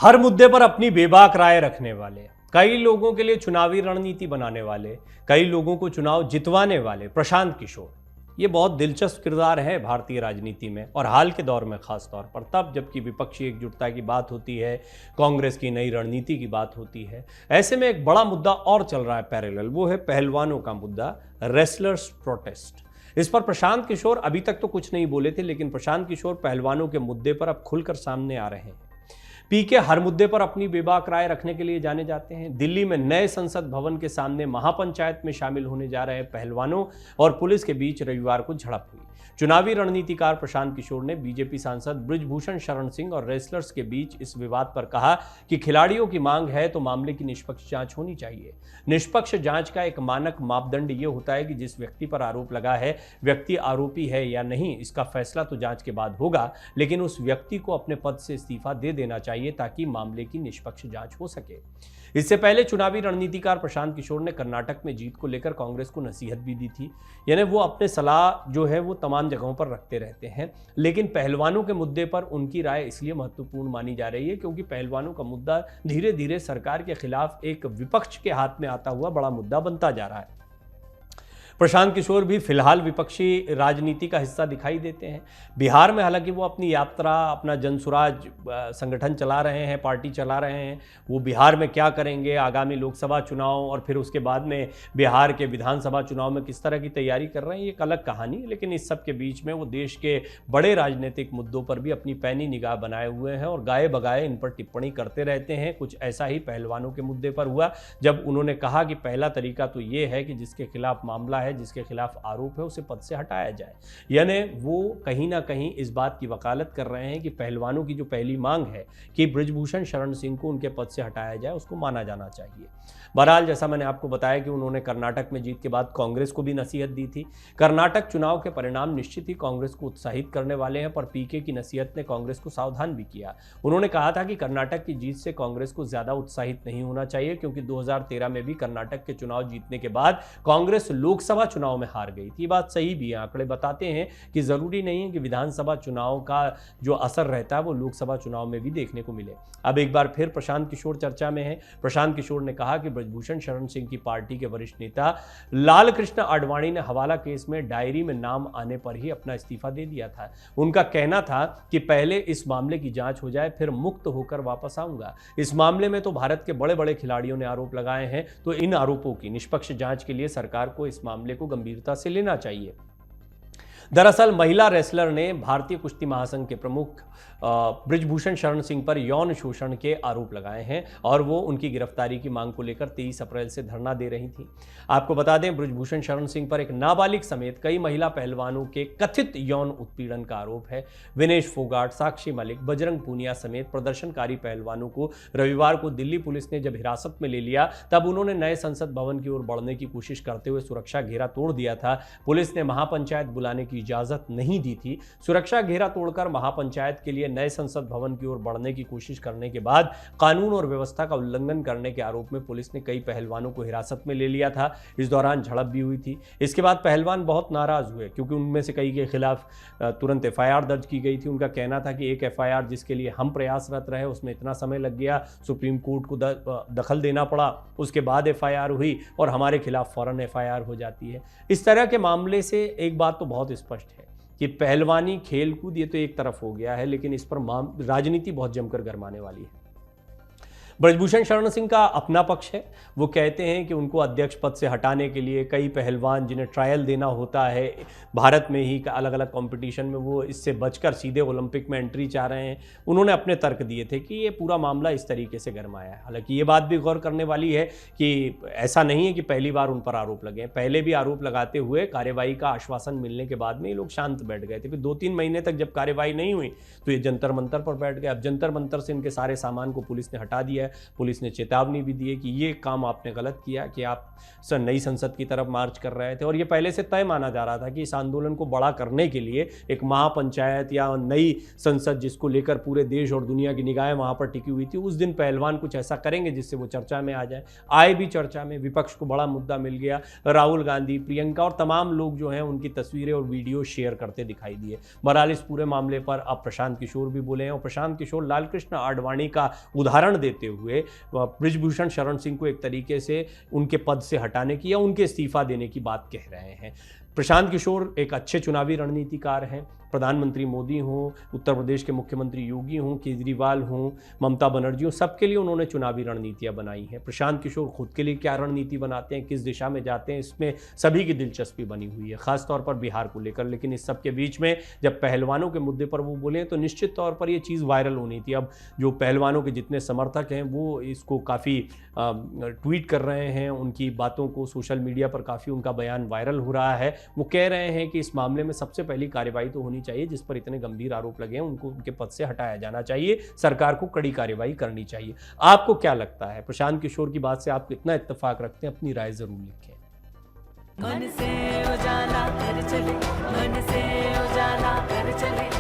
हर मुद्दे पर अपनी बेबाक राय रखने वाले, कई लोगों के लिए चुनावी रणनीति बनाने वाले, कई लोगों को चुनाव जितवाने वाले प्रशांत किशोर, ये बहुत दिलचस्प किरदार है भारतीय राजनीति में और हाल के दौर में खास तौर पर। तब जबकि विपक्षी एकजुटता की बात होती है, कांग्रेस की नई रणनीति की बात होती है, ऐसे में एक बड़ा मुद्दा और चल रहा है पैरेलल, वो है पहलवानों का मुद्दा, रेसलर्स प्रोटेस्ट। इस पर प्रशांत किशोर अभी तक तो कुछ नहीं बोले थे, लेकिन प्रशांत किशोर पहलवानों के मुद्दे पर अब खुलकर सामने आ रहे हैं। पीके हर मुद्दे पर अपनी बेबाक राय रखने के लिए जाने जाते हैं। दिल्ली में नए संसद भवन के सामने महापंचायत में शामिल होने जा रहे पहलवानों और पुलिस के बीच रविवार को झड़प हुई। चुनावी रणनीतिकार प्रशांत किशोर ने बीजेपी सांसद बृजभूषण शरण सिंह और रेसलर्स के बीच इस विवाद पर कहा कि खिलाड़ियों की मांग है तो मामले की निष्पक्ष जांच होनी चाहिए। निष्पक्ष जांच का एक मानक मापदंड ये होता है कि जिस व्यक्ति पर आरोप लगा है, व्यक्ति आरोपी है या नहीं, इसका फैसला तो जांच के बाद होगा, लेकिन उस व्यक्ति को अपने पद से इस्तीफा दे देना चाहिए ताकि मामले की निष्पक्ष जांच हो सके। इससे पहले चुनावी रणनीतिकार प्रशांत किशोर ने कर्नाटक में जीत को लेकर कांग्रेस को नसीहत भी दी थी। यानी वो अपने सलाह जो है वो तमाम जगहों पर रखते रहते हैं, लेकिन पहलवानों के मुद्दे पर उनकी राय इसलिए महत्वपूर्ण मानी जा रही है क्योंकि पहलवानों का मुद्दा धीरे धीरे सरकार के खिलाफ एक विपक्ष के हाथ में आता हुआ बड़ा मुद्दा बनता जा रहा है। प्रशांत किशोर भी फिलहाल विपक्षी राजनीति का हिस्सा दिखाई देते हैं। बिहार में हालांकि वो अपनी यात्रा, अपना जनसुराज संगठन चला रहे हैं, पार्टी चला रहे हैं। वो बिहार में क्या करेंगे, आगामी लोकसभा चुनाव और फिर उसके बाद में बिहार के विधानसभा चुनाव में किस तरह की तैयारी कर रहे हैं, ये एक अलग कहानी है। लेकिन इस सब के बीच में वो देश के बड़े राजनीतिक मुद्दों पर भी अपनी पैनी निगाह बनाए हुए हैं और गाए बगाए इन पर टिप्पणी करते रहते हैं। कुछ ऐसा ही पहलवानों के मुद्दे पर हुआ जब उन्होंने कहा कि पहला तरीका तो ये है कि जिसके खिलाफ मामला है, जिसके खिलाफ आरोप है, उसे पद से हटाया जाए। यानी वो कहीं ना कहीं इस बात की वकालत कर रहे हैं कि पहलवानों की जो पहली मांग है कि बृजभूषण शरण सिंह को उनके पद से हटाया जाए, उसको माना जाना चाहिए। बहरहाल जैसा मैंने आपको बताया कि उन्होंने कर्नाटक में जीत के बाद कांग्रेस को भी नसीहत दी थी। कर्नाटक चुनाव के परिणाम निश्चित ही कांग्रेस को उत्साहित करने वाले हैं, पर पीके की नसीहत ने कांग्रेस को सावधान भी किया। उन्होंने कहा था कि कर्नाटक की जीत से कांग्रेस को ज्यादा उत्साहित नहीं होना चाहिए क्योंकि 2013 में भी कर्नाटक के चुनाव जीतने के बाद कांग्रेस लोकसभा चुनाव में हार गई थी। बात सही भी है, आंकड़े बताते हैं कि जरूरी नहीं है कि विधानसभा चुनाव का जो असर रहता है वो लोकसभा चुनाव में भी देखने को मिले। अब एक बार फिर प्रशांत किशोर चर्चा में है। प्रशांत किशोर ने कहा कि बृजभूषण शरण सिंह की पार्टी के वरिष्ठ नेता लाल कृष्ण आडवाणी ने हवाला केस में डायरी में नाम आने पर ही अपना इस्तीफा दे दिया था। उनका कहना था कि पहले इस मामले की जांच हो जाए, फिर मुक्त होकर वापस आऊंगा। इस मामले में तो भारत के बड़े बड़े खिलाड़ियों ने आरोप लगाए हैं, तो इन आरोपों की निष्पक्ष जांच के लिए सरकार को इस मामले को गंभीरता से लेना चाहिए। दरअसल महिला रेसलर ने भारतीय कुश्ती महासंघ के प्रमुख बृजभूषण शरण सिंह पर यौन शोषण के आरोप लगाए हैं और वो उनकी गिरफ्तारी की मांग को लेकर 23 अप्रैल से धरना दे रही थी। आपको बता दें, बृजभूषण शरण सिंह पर एक नाबालिग समेत कई महिला पहलवानों के कथित यौन उत्पीड़न का आरोप है। विनेश फोगाट, साक्षी मलिक, बजरंग पूनिया समेत प्रदर्शनकारी पहलवानों को रविवार को दिल्ली पुलिस ने जब हिरासत में ले लिया, तब उन्होंने नए संसद भवन की ओर बढ़ने की कोशिश करते हुए सुरक्षा घेरा तोड़ दिया था। पुलिस ने महापंचायत बुलाने की इजाजत नहीं दी थी। सुरक्षा घेरा तोड़कर महापंचायत के लिए नए संसद भवन की ओर बढ़ने की कोशिश करने के बाद कानून और व्यवस्था का उल्लंघन करने के आरोप में पुलिस ने कई पहलवानों को हिरासत में ले लिया था। इस दौरान झड़प भी हुई थी। इसके बाद पहलवान बहुत नाराज हुए क्योंकि उनमें से कई के खिलाफ तुरंत एफआईआर दर्ज की गई थी। उनका कहना था कि एक एफआईआर जिसके लिए हम प्रयासरत रहे, उसमें इतना समय लग गया, सुप्रीम कोर्ट को दखल देना पड़ा, उसके बाद एफआईआर हुई और हमारे खिलाफ फौरन एफआईआर हो जाती है। इस तरह के मामले से एक बात तो बहुत स्पष्ट है कि पहलवानी, खेल कूद ये तो एक तरफ हो गया है, लेकिन इस पर राजनीति बहुत जमकर गरमाने वाली है। बृजभूषण शरण सिंह का अपना पक्ष है। वो कहते हैं कि उनको अध्यक्ष पद से हटाने के लिए कई पहलवान जिन्हें ट्रायल देना होता है भारत में ही अलग अलग कंपटीशन में, वो इससे बचकर सीधे ओलंपिक में एंट्री चाह रहे हैं। उन्होंने अपने तर्क दिए थे कि ये पूरा मामला इस तरीके से गरमाया है। हालांकि ये बात भी गौर करने वाली है कि ऐसा नहीं है कि पहली बार उन पर आरोप लगे। पहले भी आरोप लगाते हुए कार्यवाही का आश्वासन मिलने के बाद में ये लोग शांत बैठ गए थे। फिर 2-3 महीने तक जब कार्यवाही नहीं हुई तो ये जंतर मंतर पर बैठ गए। अब जंतर मंतर से इनके सारे सामान को पुलिस ने हटा दिया है। पुलिस ने चेतावनी भी दी है कि ये काम आपने गलत किया कि आप नई संसद की तरफ मार्च कर रहे थे, और ये पहले से तय माना जा रहा था कि इस आंदोलन को बड़ा करने के लिए एक महापंचायत या नई संसद जिसको लेकर पूरे देश और दुनिया की निगाहें वहां पर टिकी हुई थी, उस दिन पहलवान कुछ ऐसा करेंगे जिससे वो चर्चा में आ जाए। आए भी चर्चा में, विपक्ष को बड़ा मुद्दा मिल गया। राहुल गांधी, प्रियंका और तमाम लोग जो हैं उनकी तस्वीरें और वीडियो शेयर करते दिखाई दिए। बहरहाल इस पूरे मामले पर अब प्रशांत किशोर भी बोले हैं, और प्रशांत किशोर लालकृष्ण आडवाणी का उदाहरण देते हुए बृजभूषण शरण सिंह को एक तरीके से उनके पद से हटाने की या उनके इस्तीफा देने की बात कह रहे हैं। प्रशांत किशोर एक अच्छे चुनावी रणनीतिकार हैं। प्रधानमंत्री मोदी हों, उत्तर प्रदेश के मुख्यमंत्री योगी हों, केजरीवाल हों, ममता बनर्जी हों, सबके लिए उन्होंने चुनावी रणनीतियां बनाई हैं। प्रशांत किशोर खुद के लिए क्या रणनीति बनाते हैं, किस दिशा में जाते हैं, इसमें सभी की दिलचस्पी बनी हुई है, खासतौर पर बिहार को लेकर। लेकिन इस सब के बीच में जब पहलवानों के मुद्दे पर वो बोले तो निश्चित तौर पर ये चीज़ वायरल होनी थी। अब जो पहलवानों के जितने समर्थक हैं वो इसको काफ़ी ट्वीट कर रहे हैं, उनकी बातों को सोशल मीडिया पर काफ़ी उनका बयान वायरल हो रहा है। वो कह रहे हैं कि इस मामले में सबसे पहली कार्रवाई तो होनी चाहिए, जिस पर इतने गंभीर आरोप लगे हैं उनको उनके पद से हटाया जाना चाहिए, सरकार को कड़ी कार्रवाई करनी चाहिए। आपको क्या लगता है? प्रशांत किशोर की बात से आप कितना इत्तेफाक रखते हैं? अपनी राय जरूर लिखें। मन से उजाला कर चले, मन से उजाला कर चले।